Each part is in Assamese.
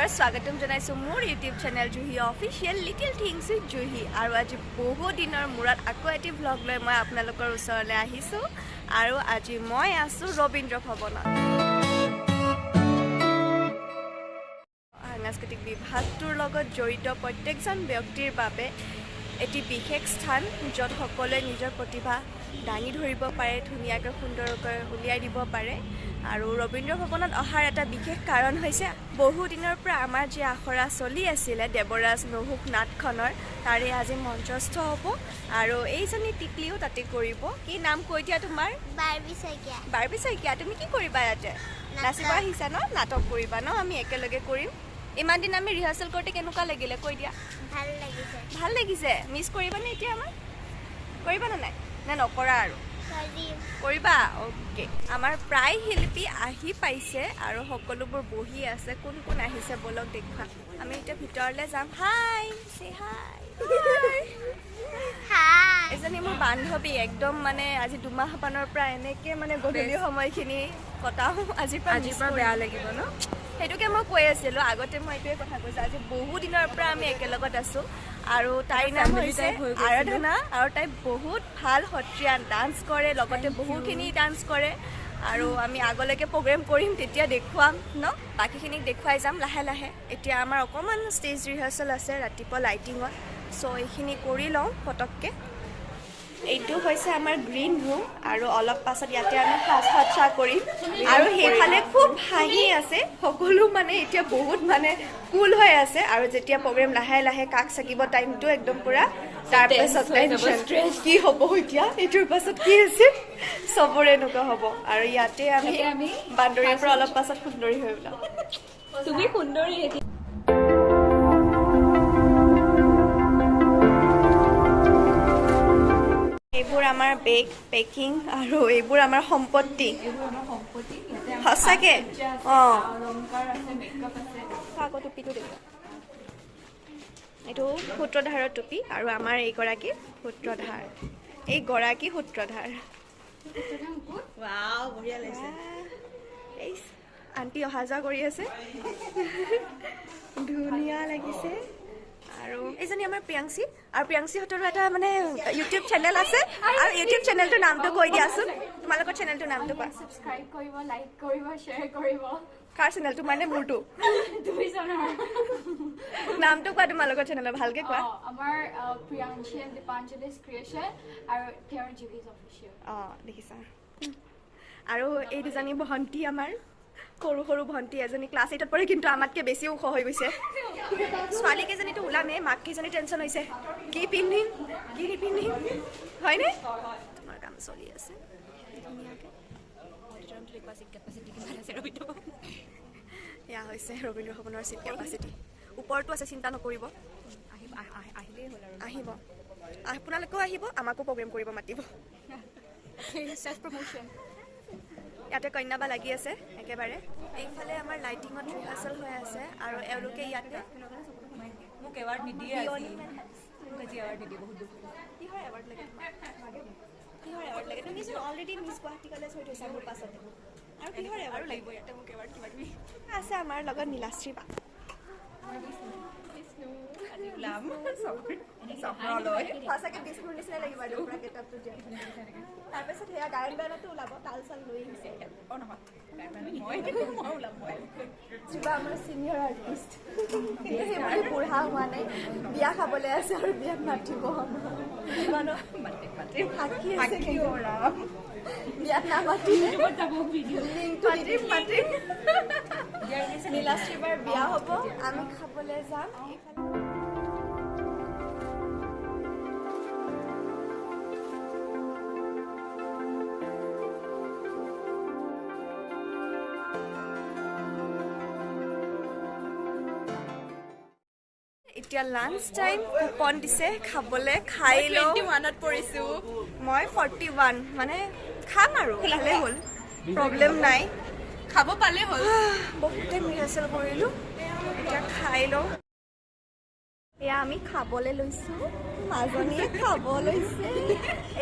পুনৰ স্বাগতম জনাইছো মোৰ YouTube channel juhiofficial little things with Juhi আৰু আজি বহু দিনৰ মূৰত আকৌ এটি ব্লগ লৈ মই আপোনালোকৰ ওচৰলৈ আহিছো আৰু আজি মই আছো ৰবীন্দ্ৰ ভৱনত সাংস্কৃতিক বিভাগটোৰ লগত জড়িত প্ৰত্যেকজন ব্যক্তিৰ বাবে এটি বিশেষ স্থান য'ত সকলোৱে নিজৰ প্ৰতিভা দাঙি ধৰিব পাৰে ধুনীয়াকৈ সুন্দৰকৈ উলিয়াই দিব পাৰে আৰু ৰবীন্দ্ৰ ভৱনত অহাৰ এটা বিশেষ কাৰণ হৈছে বহু দিনৰ পৰা আমাৰ যে আখৰা চলি আছিলে দেৱৰাজ নহুক নাটখনৰ তাৰে আজি মঞ্চস্থ হ'ব আৰু এইজনী টিকলিও তাতে কৰিব কি নাম কৈ দিয়া তোমাৰ বাৰ্বি শইকীয়া তুমি কি কৰিবা ইয়াতে নাচিব আহিছা ন নাটক কৰিবা ন আমি একেলগে কৰিম ইমান দিন আমি ৰিহাৰ্চেল কৰোঁতে কেনেকুৱা লাগিলে কৈ দিয়া ভাল লাগিছে মিছ কৰিবানে এতিয়া আমাৰ কৰিবা নে নাই নে নকৰা আৰু কৰিবা অ'কে আমাৰ প্ৰায় শিল্পী আহি পাইছে আৰু সকলোবোৰ বহি আছে কোন কোন আহিছে বলক দেখুৱা আমি এতিয়া ভিতৰলৈ যাম হাই চে হাই এজনী মোৰ বান্ধৱী একদম মানে আজি দুমাহমানৰ পৰা এনেকৈ মানে গধূলি সময়খিনি কটাওঁ আজিৰ পৰা বেয়া লাগিব ন সেইটোকে মই কৈ আছিলোঁ আগতে মই এইটোৱে কথা কৈছোঁ আজি বহু দিনৰ পৰা আমি একেলগত আছোঁ আৰু তাইৰ নাম হৈছে আৰাধনা আৰু তাই বহুত ভাল সত্ৰীয়া ডান্স কৰে লগতে বহুখিনি ডান্স কৰে আৰু আমি আগলৈকে প্ৰগ্ৰেম কৰিম তেতিয়া দেখুৱাম ন বাকীখিনিক দেখুৱাই যাম লাহে লাহে এতিয়া আমাৰ অকণমান ষ্টেজ ৰিহাৰ্চেল আছে ৰাতিপুৱা লাইটিঙত চ' এইখিনি কৰি লওঁ পটককৈ এইটো হৈছে আমাৰ গ্ৰীণ ৰুম আৰু অলপ পাছত ইয়াতে আমি সাজ কৰিম আৰু সেইফালে খুব হাঁহি আছে সকলো মানে এতিয়া বহুত মানে কুল হৈ আছে আৰু যেতিয়া প্ৰগ্ৰেম লাহে লাহে কাষ চাকিব টাইমটো একদম পূৰা তাৰপাছত কি হ'ব এতিয়া এইটোৰ পাছত কি আছে চবৰে এনেকুৱা হ'ব আৰু ইয়াতে আমি বান্দৰীৰ পৰা অলপ পাছত সুন্দৰী হৈ ওলাম তুমি সুন্দৰী এইবোৰ আমাৰ বেগ পেকিং আৰু এইবোৰ আমাৰ সম্পত্তি সঁচাকৈ অঁ আকৌ টুপিটো দেখুৱা এইটো সূত্ৰধাৰৰ টুপি আৰু আমাৰ এইগৰাকী সূত্ৰধাৰ এই আণ্টি অহা যোৱা কৰি আছে ধুনীয়া লাগিছে আৰু এইজনী আমাৰ প্ৰিয়াংশী আৰু প্ৰিয়াংশীহঁতৰো এটা মানে ইউটিউব চেনেল আছে আৰু ইউটিউব চেনেলটোৰ নামটো কৈ দিয়াচোন তোমালোকৰ চেনেলটোৰ নামটো কোৱা সাবস্ক্ৰাইব কৰিব লাইক কৰিব শ্বেয়াৰ কৰিব কাৰ চেনেলটো মানে মোৰটো নামটো কোৱা তোমালোকৰ চেনেলৰ ভালকৈ কোৱা আমাৰ প্ৰিয়াংশী এণ্ড দীপাঞ্জলিছ ক্ৰিয়েশ্যন আৰু তেওঁৰ জুহিজ অফিচিয়েল অঁ দেখিছা আৰু এই দুজনী ভণ্টি আমাৰ সৰু সৰু ভণ্টি এজনী ক্লাছ 8ত পঢ়ে কিন্তু আমাতকৈ বেছি ওখ হৈ গৈছে ছোৱালীকেইজনীতো ওলামে মাককেইজনী টেনশ্যন হৈছে কি পিন্ধিম কি নিপিন্ধিম হয়নে তোমাৰ কাম চলি আছে এয়া হৈছে ৰবীন্দ্ৰ ভৱনৰ চিট কেপাচিটি ওপৰতো আছে চিন্তা নকৰিব আহিলেই হ'ল আৰু আহিব আপোনালোকেও আহিব আমাকো প্ৰগ্ৰেম কৰিব মাতিব চেল্ফ প্ৰমোশ্যন ইয়াতে কন্যাবা লাগি আছে একেবাৰে এইফালে আমাৰ লাইটিঙত ৰিহাৰ্চেল হৈ আছে আৰু এওঁলোকে ইয়াতে মোক এৱাৰ্ড নিদিয়ে কিহৰ এৱাৰ্ড লাগে তুমি অলৰেডি মিছ গুৱাহাটী কলেজ হৈ থৈছা মোৰ পাছতে আৰু কিহৰ এৱাৰ্ড লাগিব ইয়াতে মোক এৱাৰ্ড কিবা কিবি আছে আমাৰ লগত নীলাশ্ৰী বা সঁচাকৈ বিষ্ণুৰ নিচিনা লাগিব আৰু পুৰা গেটআপটো দিয়া তাৰপিছত সেয়া গায়ন বায়নতো ওলাব তাল চাল লৈ আহিছে কিবা আমাৰ চিনিয়ৰ আৰ্টিষ্ট সেইবোৰ বুঢ়া হোৱা নাই বিয়া খাবলৈ আছে আৰু বিয়াত মাতিব বিয়াত নামাতিলে নীলাশ্ৰীবাৰ বিয়া হ'ব আমি খাবলৈ যাম এতিয়া লাঞ্চ টাইম কুপন দিছে খাবলৈ খাই লওঁ 21ত পৰিছোঁ মই 41 মানে খাম আৰু খালে হ'ল প্ৰব্লেম নাই খাব পালে হ'ল বহুত টাইম ৰিহাৰ্চেল কৰিলোঁ এতিয়া খাই লওঁ এয়া আমি খাবলৈ লৈছোঁ মাজনীয়ে খাব লৈছে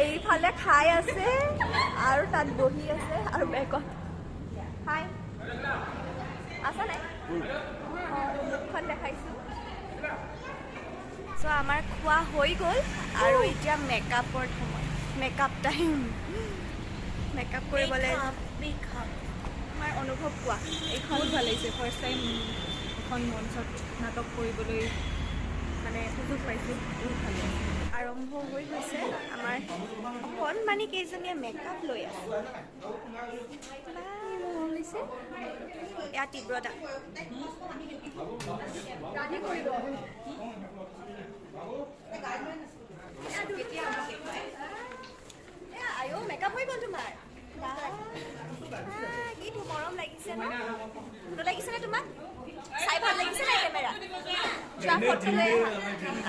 এইফালে খাই আছে আৰু তাত বহি আছে আৰু বেগত হাই আছা নাই মুখখন দেখাইছোঁ চ' আমাৰ খোৱা হৈ গ'ল আৰু এতিয়া মেকআপৰ সময় মেকআপ টাইম মেকআপ কৰিবলৈ আমাৰ অনুভৱ কোৱা এইখন ভাল লাগিছে ফাৰ্ষ্ট টাইম এখন মঞ্চত নাটক কৰিবলৈ মানে সুযোগ পাইছোঁ বহুত ভাল লাগিছে আৰম্ভ হৈ গৈছে আমাৰ অকণমানি কেইজনীয়ে মেকআপ লৈ আছে এয়া তীব্ৰতা আইঅ মেকআপ হৈ গ'ল তোমাৰ কিটো মৰম লাগিছে ন লাগিছেনে তোমাক চাই ভাল লাগিছে নাই কেমেৰা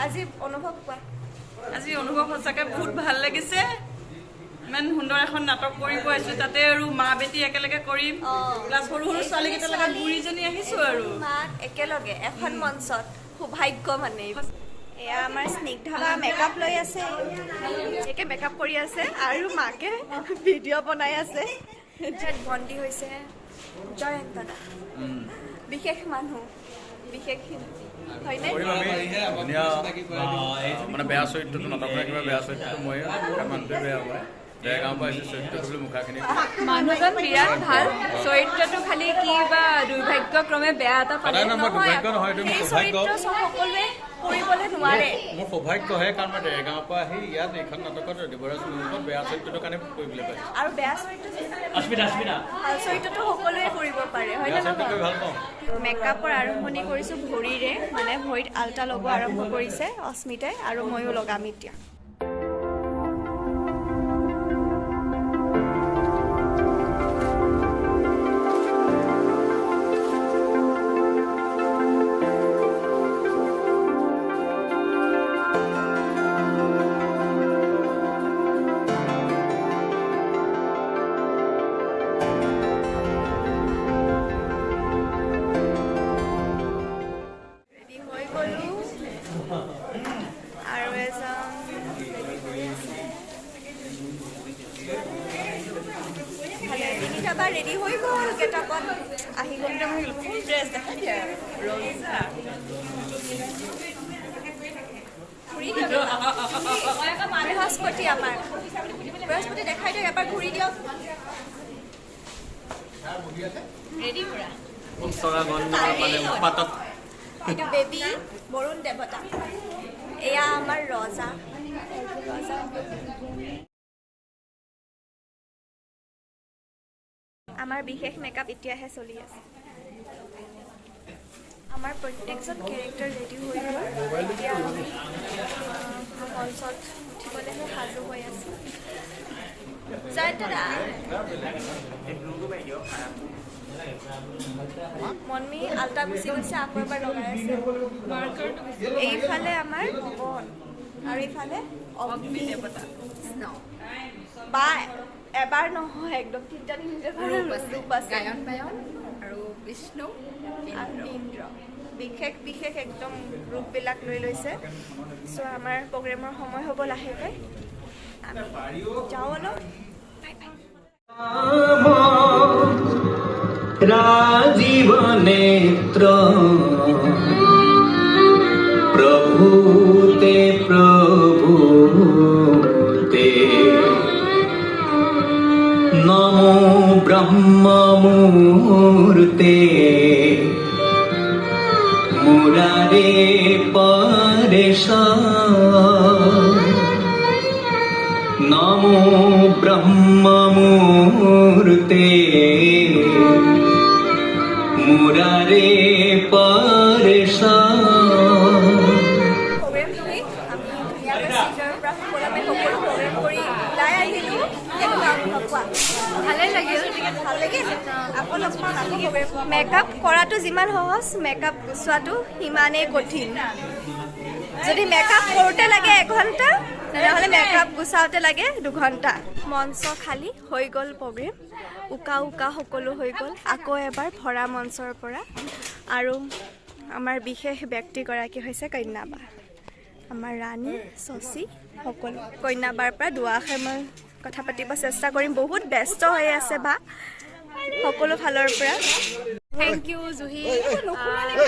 আজি অনুভৱ কোৱা আজি অনুভৱ সঁচাকৈ বহুত ভাল লাগিছে ইমান সুন্দৰ এখন নাটক কৰিব আহিছোঁ তাতে আৰু মা বেটি একেলগে কৰিম প্লাছ সৰু সৰু ছোৱালীকেইটাৰ লগত বুঢ়ীজনী আহিছোঁ আৰু মাক একেলগে এখন মঞ্চত সৌভাগ্য মানে এয়া আমাৰ স্নিগ্ধা মেকআপ লৈ আছে একে মেকআপ কৰি আছে আৰু মাকে ভিডিঅ' বনাই আছে ভণ্টি হৈছে জয়ন্তদা বিশেষ মানুহ বিশেষ শিল্পী হয়নে মানে বেয়া চৰিত্ৰটো নাটকৰ কিবা বেয়া চৰিত্ৰটো মই মানুহটোৱে বেয়া হয় দেৰগাঁও পৰা আহিছোঁ চৰিত্ৰটো বুলি মুখাখিনি মানুহজন বিৰাট ভাল চৰিত্ৰটো খালি কি বা দুৰ্ভাগ্যক্ৰমে বেয়া এটা পালে দুৰ্ভাগ্য নহয় এইটো মোৰ সৌভাগ্য সকলোৱে কৰিবলৈ নোৱাৰে মোৰ সৌভাগ্যহে কাৰণ মই দেৰগাঁৱৰ পৰা আহি ইয়াত এইখন নাটকত দেৱৰাজ মুখত বেয়া চৰিত্ৰটোৰ কাৰণে কৰিবলৈ পাইছোঁ আৰু বেয়া চৰিত্ৰ ভাল চৰিত্ৰটো সকলোৱে কৰিব পাৰে হয় নে চৰিত্ৰ ভাল পাওঁ মেকআপৰ আৰম্ভণি কৰিছোঁ ভৰিৰে মানে ভৰিত আল্টা লগোৱা আৰম্ভ কৰিছে অস্মিতাই আৰু ময়ো লগাম এতিয়া ৰেডি হৈ গ'ল কেইটাপত আহি গ'ল ফুল ড্ৰেছ দেখাই দিয়ে বৃহস্পতি আমাৰ বৃহস্পতি দেখাই দিয়ক এবাৰ ঘূৰি দিয়ক ৰেডি পুৰা এইটো বেবী বৰুণ দেৱতা এয়া আমাৰ ৰজা আমাৰ বিশেষ মেকআপ এতিয়াহে চলি আছে আমাৰ প্ৰত্যেকজন কেৰেক্টাৰ ৰেডি হৈ গ'ল এতিয়া আমি মঞ্চত উঠিবলৈহে সাজু হৈ আছো মনমি আল্টা গুচি গৈছে আকৌ এবাৰ লগাই আছে এইফালে আমাৰ ভৱন আৰু এইফালে অগ্নি দেৱতা বা এবাৰ নহয় একদম তিনিটা ৰূপ আছে গায়ন বায়ন আৰু বিষ্ণু আৰু ইন্দ্ৰ বিশেষ বিশেষ একদম ৰূপবিলাক লৈ লৈছে চ' আমাৰ প্ৰগ্ৰেমৰ সময় হ'ব লাহেকৈ আমি যাওঁ অলপ राजीव नेत्र प्रभुते प्रभुते नमो ब्रह्ममूर्ते मुरारे परेशा नमो ब्रह्ममूर्ते मुरारे परेशा মেকআপ কৰাটো যিমান সহজ মেকআপ গুচোৱাটো সিমানেই কঠিন যদি মেকআপ কৰোঁতে লাগে এঘণ্টা তেনেহ'লে মেকআপ গুচাওঁতে লাগে 2 ঘণ্টা মঞ্চ খালী হৈ গ'ল প্ৰগ্ৰেম উকা উকা সকলো হৈ গ'ল আকৌ এবাৰ ভৰা মঞ্চৰ পৰা আৰু আমাৰ বিশেষ ব্যক্তিগৰাকী হৈছে কন্যাবা আমাৰ ৰাণী শশী সকলো কন্যাবাৰ পৰা দুআষাৰ মই কথা পাতিব চেষ্টা কৰিম বহুত ব্যস্ত হৈ আছে বা সকলো ফালৰ পৰা থেংক ইউ জুহি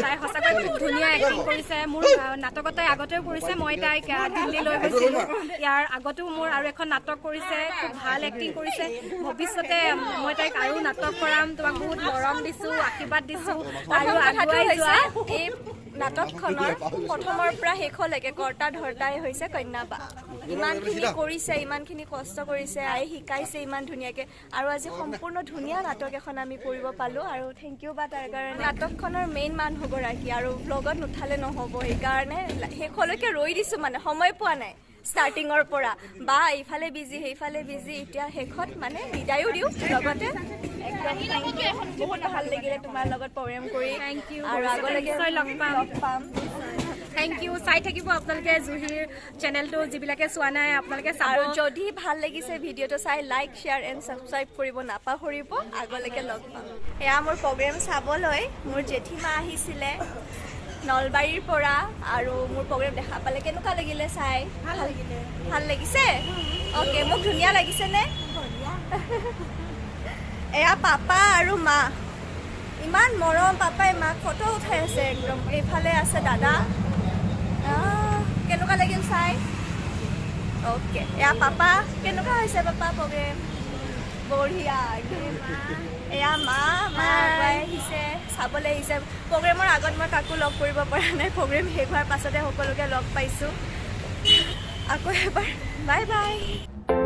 তাই সঁচাকৈ খুব ধুনীয়া এক্টিং কৰিছে মোৰ নাটকত তাই আগতেও কৰিছে মই তাইক দিল্লী লৈ গৈছিলোঁ ইয়াৰ আগতেও মোৰ আৰু এখন নাটক কৰিছে খুব ভাল এক্টিং কৰিছে ভৱিষ্যতে মই তাইক আৰু নাটক কৰাম তোমাক বহুত মৰম দিছোঁ আশীৰ্বাদ দিছোঁ আৰু আগুৱাই যোৱা এই নাটকখনৰ প্ৰথমৰ পৰা শেষলৈকে কৰ্তা ধৰ্তাই হৈছে কন্যাবা ইমানখিনি কৰিছে ইমানখিনি কষ্ট কৰিছে আই শিকাইছে ইমান ধুনীয়াকৈ আৰু আজি সম্পূৰ্ণ ধুনীয়া নাটক এখন আমি কৰিব পালোঁ আৰু থেংক ইউ বা তাৰ কাৰণে নাটকখনৰ মেইন মানুহগৰাকী আৰু ব্লগত নুঠালে নহ'ব সেইকাৰণে শেষলৈকে ৰৈ দিছোঁ মানে সময় পোৱা নাই ষ্টাৰ্টিঙৰ পৰা বা ইফালে বিজি সেইফালে বিজি এতিয়া শেষত মানে বিদায়ো দিওঁ লগতে একদম থেংক ইউ বহুত ভাল লাগিলে তোমাৰ লগত প্ৰগ্ৰেম কৰি থেংক ইউ আৰু আগলৈকে লগ পাম পাম থেংক ইউ চাই থাকিব আপোনালোকে জুহিৰ চেনেলটো যিবিলাকে চোৱা নাই আপোনালোকে চাব আৰু যদি ভাল লাগিছে ভিডিঅ'টো চাই লাইক শ্বেয়াৰ এণ্ড ছাবস্ক্ৰাইব কৰিব নাপাহৰিব আগলৈকে লগ পাম এয়া মোৰ প্ৰগ্ৰেম চাবলৈ মোৰ জেঠীমা আহিছিলে নলবাৰীৰ পৰা আৰু মোৰ প্ৰগ্ৰেম দেখা পালে কেনেকুৱা লাগিলে চাই ভাল লাগিছে অ'কে মোক ধুনীয়া লাগিছেনে এয়া পাপা আৰু মা ইমান মৰম পাপাই মাক ফটো উঠাই আছে একদম এইফালে আছে দাদা কেনেকুৱা লাগিল চাই অ'কে এয়া পাপা কেনেকুৱা হৈছে পাপা প্ৰগ্ৰেম বঢ়িয়া এয়া মা আগুৱাই আহিছে চাবলৈ আহিছে প্ৰগ্ৰেমৰ আগত মই কাকো লগ কৰিব পৰা নাই প্ৰগ্ৰেম শেষ হোৱাৰ পাছতে সকলোকে লগ পাইছোঁ আকৌ এবাৰ বাই বাই